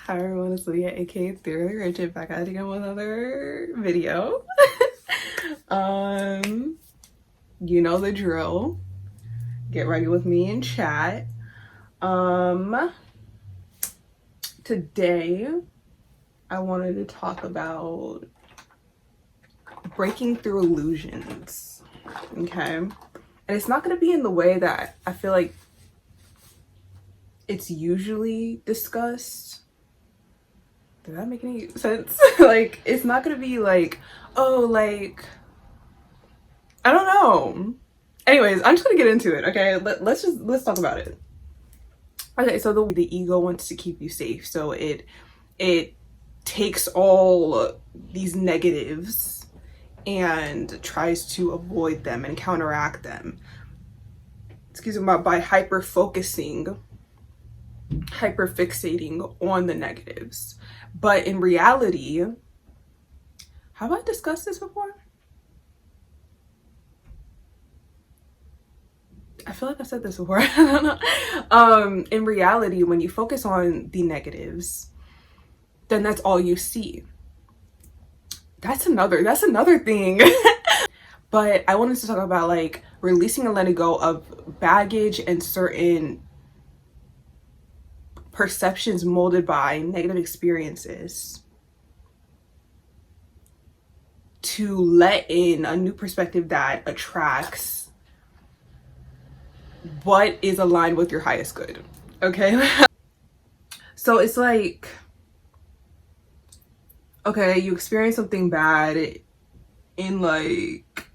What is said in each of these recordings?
Hi everyone, it's Lydia, aka Theory Rigid, back at it again with another video. You know the drill. Get ready with me in chat. Today I wanted to talk about breaking through illusions. Okay? And it's not gonna be in the way that I feel like it's usually discussed. Does that make any sense? Like, it's not gonna be like, oh, like, I don't know. Anyways, I'm just gonna get into it, okay? Let's talk about it. Okay, so the ego wants to keep you safe, so it takes all these negatives and tries to avoid them and counteract them. Excuse me, by hyper fixating on the negatives. But in reality, have I discussed this before? I feel like I said this before. I don't know. In reality, when you focus on the negatives, then that's all you see. That's another thing. But I wanted to talk about like releasing and letting go of baggage and certain perceptions molded by negative experiences to let in a new perspective that attracts what is aligned with your highest good. Okay? So it's like, okay, you experience something bad in like,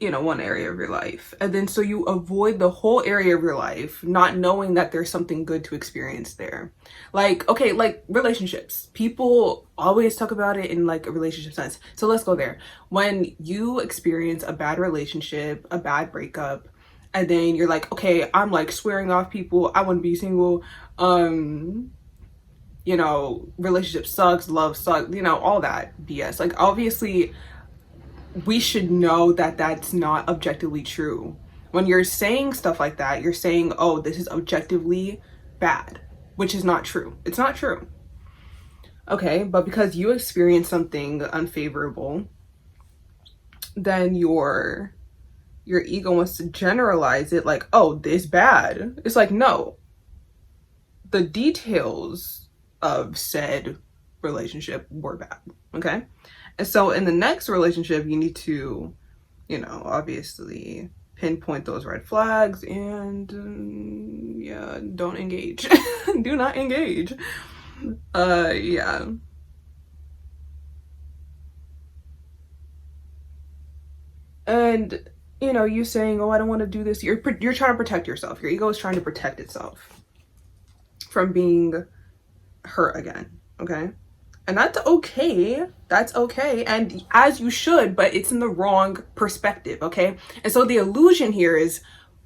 you know, one area of your life, and then so you avoid the whole area of your life, not knowing that there's something good to experience there. Like, okay, like relationships, people always talk about it in like a relationship sense, so let's go there. When you experience a bad relationship, a bad breakup, and then you're like, okay, I'm like swearing off people, I want to be single, you know, relationship sucks, love sucks, you know, all that BS. Like, obviously we should know that that's not objectively true. When you're saying stuff like that, you're saying, oh, this is objectively bad, which is not true. It's not true. Okay, but because you experience something unfavorable, then your ego wants to generalize it like, oh, this bad. It's like, no. The details of said relationship were bad, okay? And so in the next relationship, you need to, you know, obviously pinpoint those red flags and yeah, don't engage. Do not engage. Yeah. And you know, you saying, oh, I don't want to do this. You're trying to protect yourself. Your ego is trying to protect itself from being hurt again, okay? And that's okay. That's okay. And as you should, but it's in the wrong perspective, okay? And so the illusion here is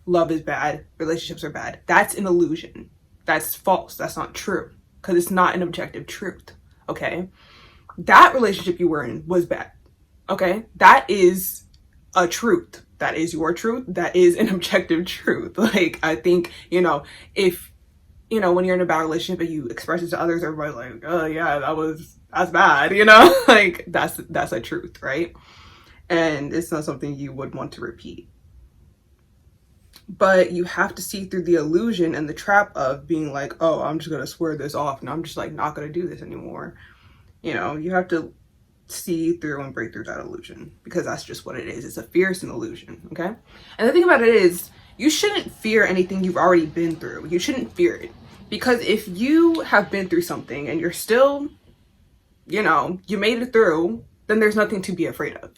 love is bad, relationships are bad. That's an illusion. That's false. That's not true because it's not an objective truth, okay? That relationship you were in was bad, okay? That is a truth. That is your truth. That is an objective truth. Like, I think, you know, if you know, when you're in a bad relationship and you express it to others, everybody's like, oh yeah, that's bad, you know? Like, that's a truth, right? And it's not something you would want to repeat. But you have to see through the illusion and the trap of being like, oh, I'm just gonna swear this off and I'm just like not gonna do this anymore. You know, you have to see through and break through that illusion because that's just what it is. It's a fierce illusion, okay? And the thing about it is, you shouldn't fear anything you've already been through. You shouldn't fear it. Because if you have been through something and you're still, you know, you made it through, then there's nothing to be afraid of.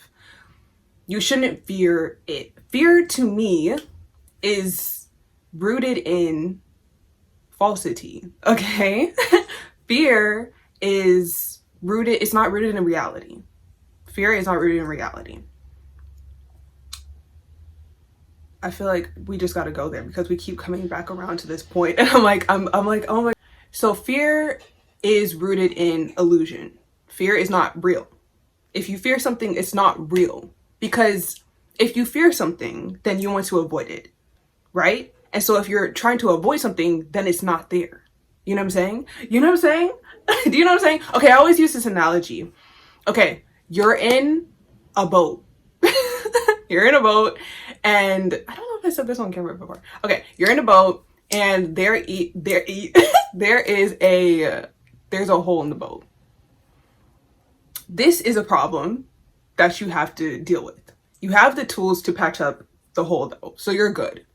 You shouldn't fear it. Fear to me is rooted in falsity, okay? Fear is rooted, it's not rooted in reality. Fear is not rooted in reality. I feel like we just got to go there because we keep coming back around to this point. And I'm like, oh my. So fear is rooted in illusion. Fear is not real. If you fear something, it's not real. Because if you fear something, then you want to avoid it, right? And so if you're trying to avoid something, then it's not there. You know what I'm saying? You know what I'm saying? Do you know what I'm saying? Okay, I always use this analogy. Okay, you're in a boat. You're in a boat, and I don't know if I said this on camera before. Okay, you're in a boat, and there's a hole in the boat. This is a problem that you have to deal with. You have the tools to patch up the hole though, so you're good.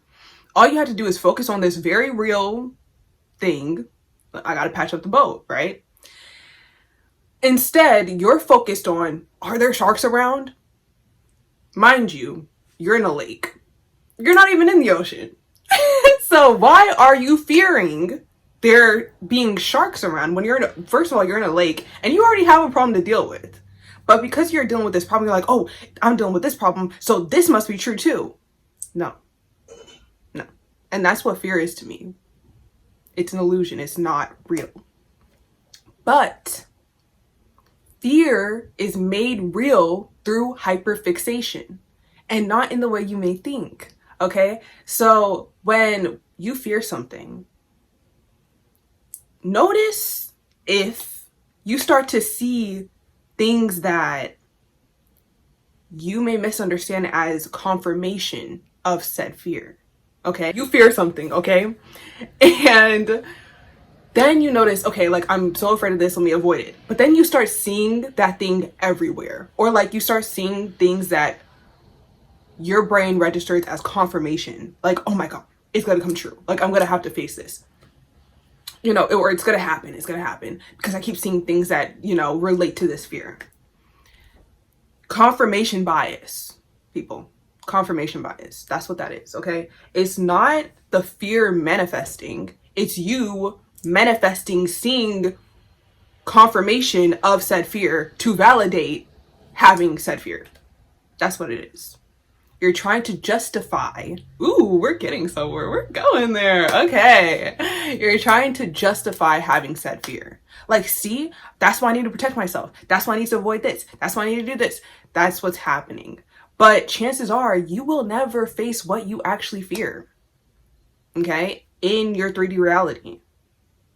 All you have to do is focus on this very real thing. I gotta patch up the boat, right? Instead, you're focused on, are there sharks around? Mind you, you're in a lake. You're not even in the ocean. So why are you fearing there being sharks around when first of all, you're in a lake and you already have a problem to deal with. But because you're dealing with this problem, you're like, oh, I'm dealing with this problem, so this must be true too. No. And that's what fear is to me. It's an illusion. It's not real. But fear is made real through hyperfixation and not in the way you may think. Okay? So when you fear something, notice if you start to see things that you may misunderstand as confirmation of said fear. Okay? You fear something, okay? And then you notice, okay, like, I'm so afraid of this, let me avoid it. But then you start seeing that thing everywhere. Or like you start seeing things that your brain registers as confirmation. Like, oh my God, it's gonna come true. Like, I'm gonna have to face this. You know, or it's gonna happen. It's gonna happen. Because I keep seeing things that, you know, relate to this fear. Confirmation bias, people. Confirmation bias. That's what that is, okay? It's not the fear manifesting. It's you manifesting, seeing confirmation of said fear to validate having said fear. That's what it is. You're trying to justify. Ooh, we're getting somewhere. We're going there. Okay. You're trying to justify having said fear. Like, see, that's why I need to protect myself. That's why I need to avoid this. That's why I need to do this. That's what's happening. But chances are you will never face what you actually fear. Okay? In your 3D reality.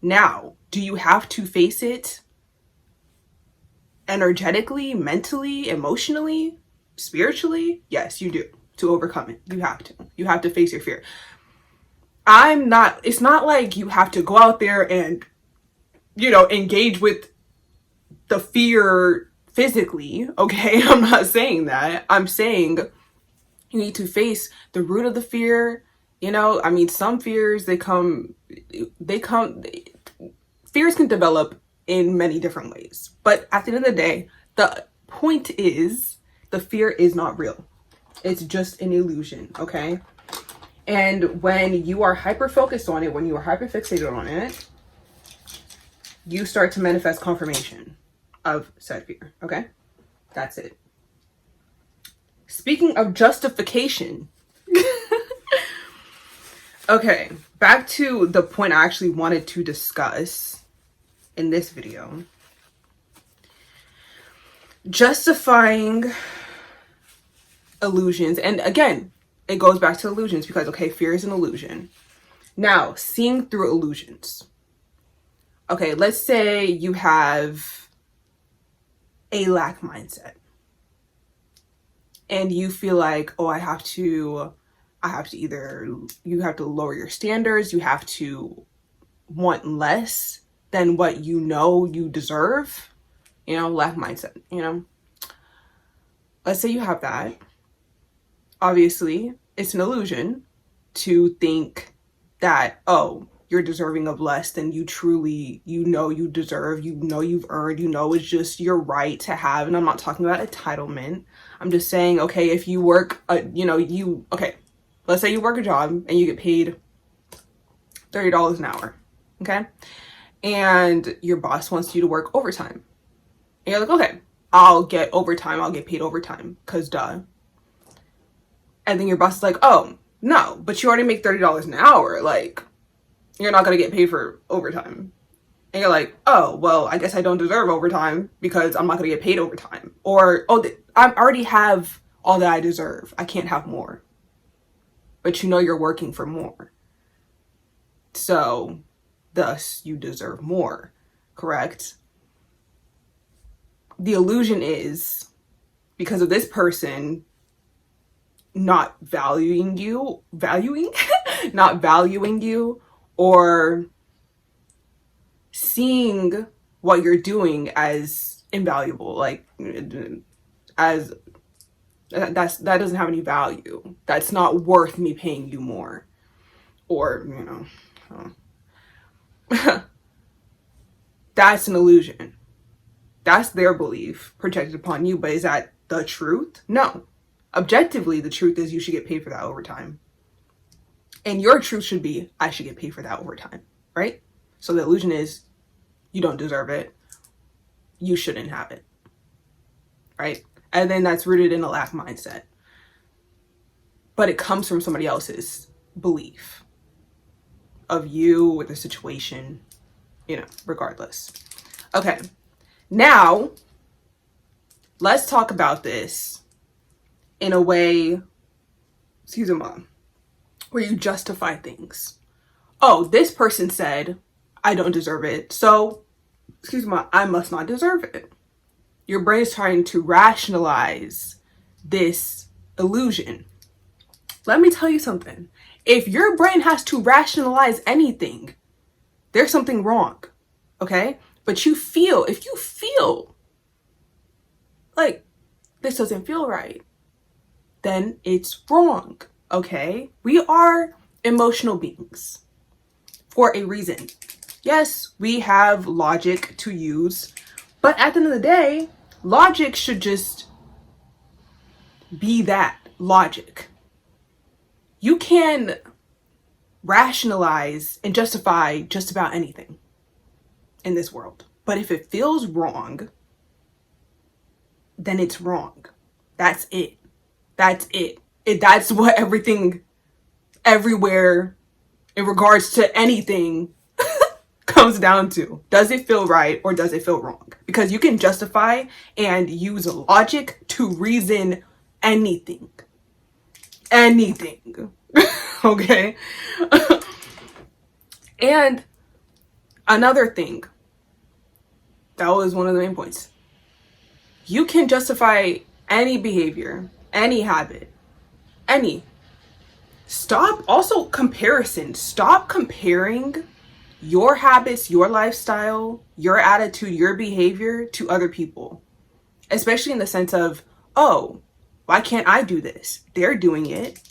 Now, do you have to face it energetically, mentally, emotionally, spiritually? Yes, you do. To overcome it. You have to. You have to face your fear. It's not like you have to go out there and, you know, engage with the fear physically, okay? I'm not saying that. I'm saying you need to face the root of the fear. You know, I mean, some fears, fears can develop in many different ways. But at the end of the day, the point is the fear is not real. It's just an illusion, okay? And when you are hyper-focused on it, when you are hyper-fixated on it, you start to manifest confirmation of said fear, okay? That's it. Speaking of justification, okay, back to the point I actually wanted to discuss in this video. Justifying illusions. And again, it goes back to illusions because, okay, fear is an illusion. Now, seeing through illusions. Okay, let's say you have a lack mindset. And you feel like, oh, you have to lower your standards. You have to want less than what you know you deserve. You know, lack mindset, you know. Let's say you have that. Obviously, it's an illusion to think that, oh, you're deserving of less than you truly, you know, you deserve, you know, you've earned, you know, it's just your right to have. And I'm not talking about entitlement. I'm just saying, okay, if you work, let's say you work a job and you get paid $30 an hour, okay? And your boss wants you to work overtime. And you're like, okay, I'll get overtime, I'll get paid overtime, cause duh. And then your boss is like, oh, no, but you already make $30 an hour, like, you're not gonna get paid for overtime. And you're like, oh, well, I guess I don't deserve overtime because I'm not gonna get paid overtime. Or, oh, I already have all that I deserve, I can't have more. But you know you're working for more. So, thus, you deserve more. correct? The illusion is because of this person not valuing you, not valuing you, or seeing what you're doing as invaluable, like as that doesn't have any value. That's not worth me paying you more, or that's an illusion. That's their belief projected upon you, but is that the truth? No. Objectively, the truth is you should get paid for that overtime. And your truth should be, I should get paid for that overtime, right? So the illusion is, you don't deserve it. You shouldn't have it, right? And then that's rooted in a lack mindset. But it comes from somebody else's belief of you or the situation, regardless. Okay, now let's talk about this in a way, where you justify things. Oh, this person said I don't deserve it, so, I must not deserve it. Your brain is trying to rationalize this illusion. Let me tell you something. If your brain has to rationalize anything, there's something wrong, okay? But if you feel like this doesn't feel right, then it's wrong, okay? We are emotional beings for a reason. Yes, we have logic to use, but at the end of the day, logic should just be that, logic. You can rationalize and justify just about anything in this world. But if it feels wrong, then it's wrong. That's it. That's it. That's what everything, everywhere, in regards to anything, comes down to. Does it feel right or does it feel wrong? Because you can justify and use logic to reason anything. Anything. Okay? And another thing, that was one of the main points. You can justify any behavior, any habit, any. Stop comparison. Stop comparing your habits, your lifestyle, your attitude, your behavior to other people. Especially in the sense of, oh, why can't I do this? They're doing it.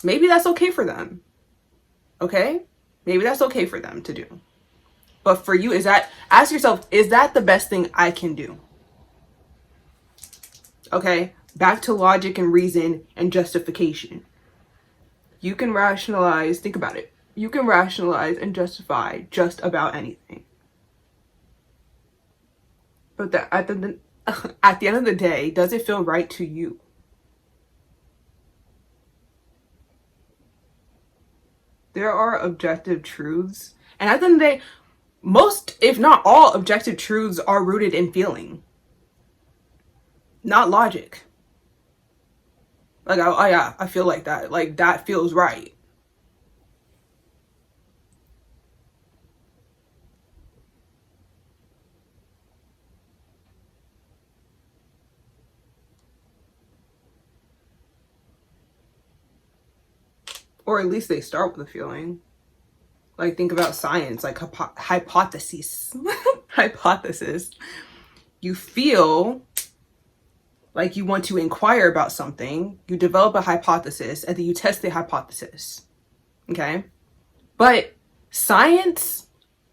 Maybe that's okay for them. Okay? Maybe that's okay for them to do. But for you, ask yourself, is that the best thing I can do? Okay? Back to logic and reason and justification. You can rationalize, think about it. You can rationalize and justify just about anything. But at the end of the day, does it feel right to you? There are objective truths. And at the end of the day, most, if not all, objective truths are rooted in feeling, not logic. Like, oh yeah, I feel like that. Like, that feels right. Or at least they start with a feeling. Like, think about science, like hypothesis. Hypothesis. You feel like you want to inquire about something, you develop a hypothesis, and then you test the hypothesis. Okay? But science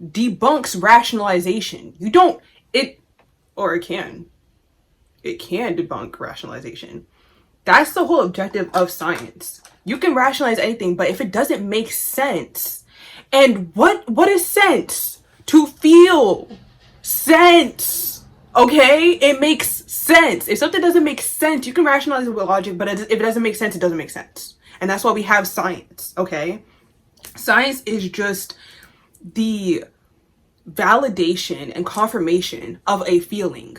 debunks rationalization. It can debunk rationalization. That's the whole objective of science. You can rationalize anything, but if it doesn't make sense, and what is sense? To feel sense. Okay? It makes sense. If something doesn't make sense, you can rationalize it with logic, but if it doesn't make sense, it doesn't make sense. And that's why we have science, okay? Science is just the validation and confirmation of a feeling.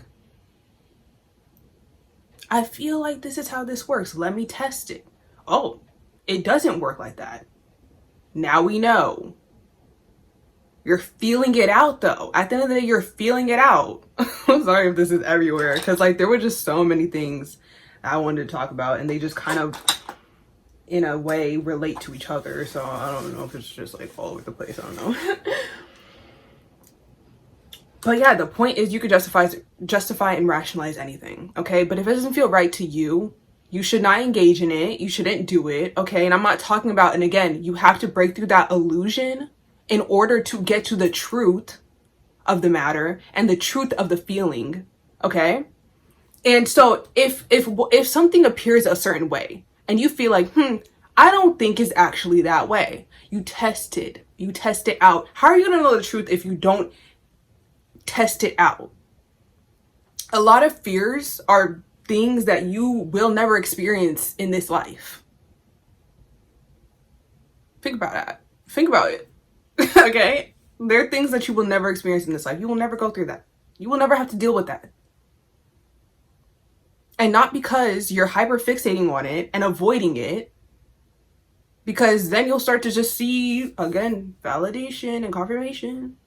I feel like this is how this works. Let me test it. Oh, it doesn't work like that. Now we know. You're feeling it out though. At the end of the day, you're feeling it out. I'm sorry if this is everywhere, because like there were just so many things I wanted to talk about, and they just kind of in a way relate to each other. So I don't know if it's just like all over the place. I don't know. But yeah, the point is you could justify and rationalize anything, okay? But if it doesn't feel right to you, you should not engage in it. You shouldn't do it, okay? And I'm not talking about, and again, you have to break through that illusion in order to get to the truth of the matter and the truth of the feeling, okay? And so if something appears a certain way and you feel like, I don't think it's actually that way, you test it out. How are you gonna know the truth if you don't test it out? A lot of fears are things that you will never experience in this life. Think about that. Think about it. Okay? There are things that you will never experience in this life. You will never go through that. You will never have to deal with that. And not because you're hyper fixating on it and avoiding it, because then you'll start to just see, again, validation and confirmation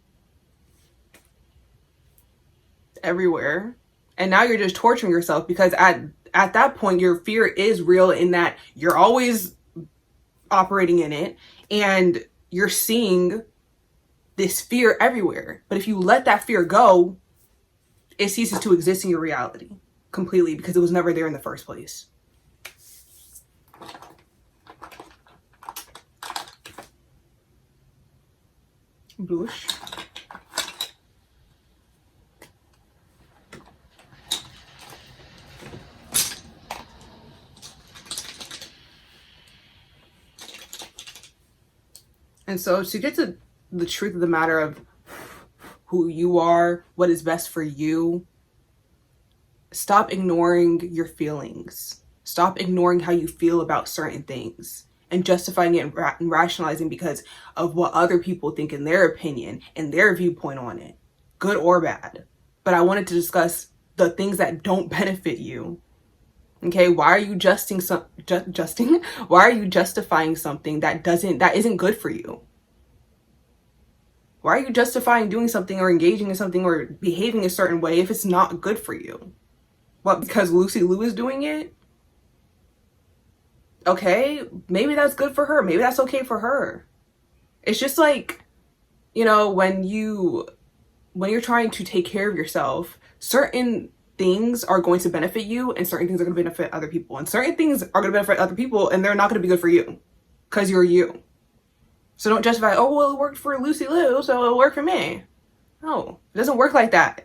everywhere. And now you're just torturing yourself, because at that point, your fear is real in that you're always operating in it and you're seeing this fear everywhere. But if you let that fear go, it ceases to exist in your reality completely, because it was never there in the first place. Bluish. And so to get to the truth of the matter of who you are, what is best for you, stop ignoring your feelings. Stop ignoring how you feel about certain things and justifying it and rationalizing because of what other people think in their opinion and their viewpoint on it, good or bad. But I wanted to discuss the things that don't benefit you. Okay, why are you why are you justifying something that isn't good for you? Why are you justifying doing something or engaging in something or behaving a certain way if it's not good for you? What, because Lucy Liu is doing it? Okay, maybe that's good for her. Maybe that's okay for her. It's just like, you know, when you're trying to take care of yourself, certain things are going to benefit you and certain things are going to benefit other people. And certain things are going to benefit other people and they're not going to be good for you because you're you. So don't justify, oh, well, it worked for Lucy Liu, so it'll work for me. No, it doesn't work like that.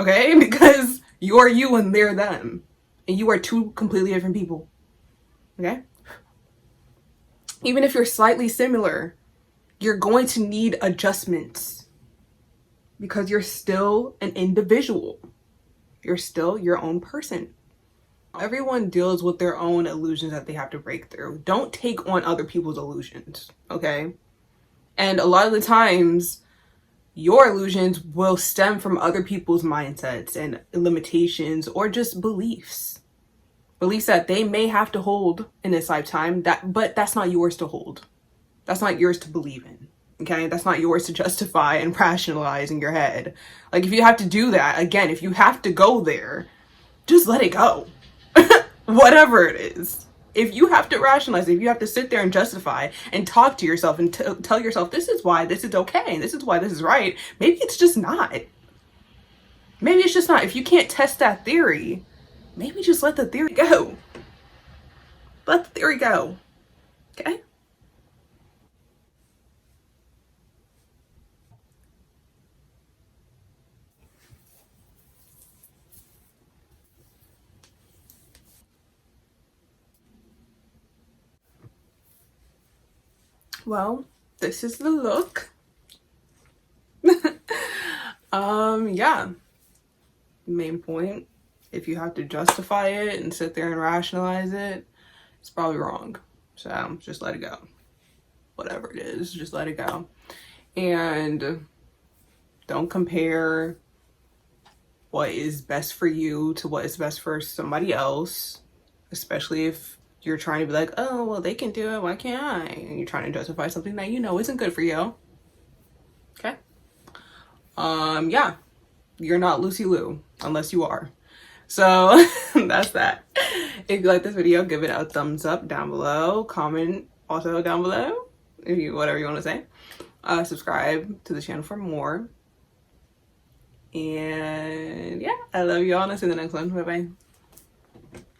Okay? Because you're you and they're them. And you are two completely different people. Okay? Even if you're slightly similar, you're going to need adjustments because you're still an individual. You're still your own person. Everyone deals with their own illusions that they have to break through. Don't take on other people's illusions, okay? And a lot of the times, your illusions will stem from other people's mindsets and limitations or just beliefs. Beliefs that they may have to hold in this lifetime, but that's not yours to hold. That's not yours to believe in, okay? That's not yours to justify and rationalize in your head. Like, if you have to do that, again, if you have to go there, just let it go. Whatever it is. If you have to rationalize, if you have to sit there and justify and talk to yourself and tell yourself, this is why this is okay, and this is why this is right, maybe it's just not. Maybe it's just not. If you can't test that theory, maybe just let the theory go. Let the theory go. Okay? Well, this is the look. Yeah. Main point, if you have to justify it and sit there and rationalize it, it's probably wrong. So just let it go. Whatever it is, just let it go. And don't compare what is best for you to what is best for somebody else, especially if you're trying to be like, oh, well, they can do it, why can't I? And you're trying to justify something that you know isn't good for you. Okay? yeah, you're not Lucy Liu unless you are. So that's that. If you like this video, give it a thumbs up down below. Comment also down below if you whatever you want to say. Subscribe to the channel for more. And yeah, I love you all, and I'll see you in the next one. Bye bye.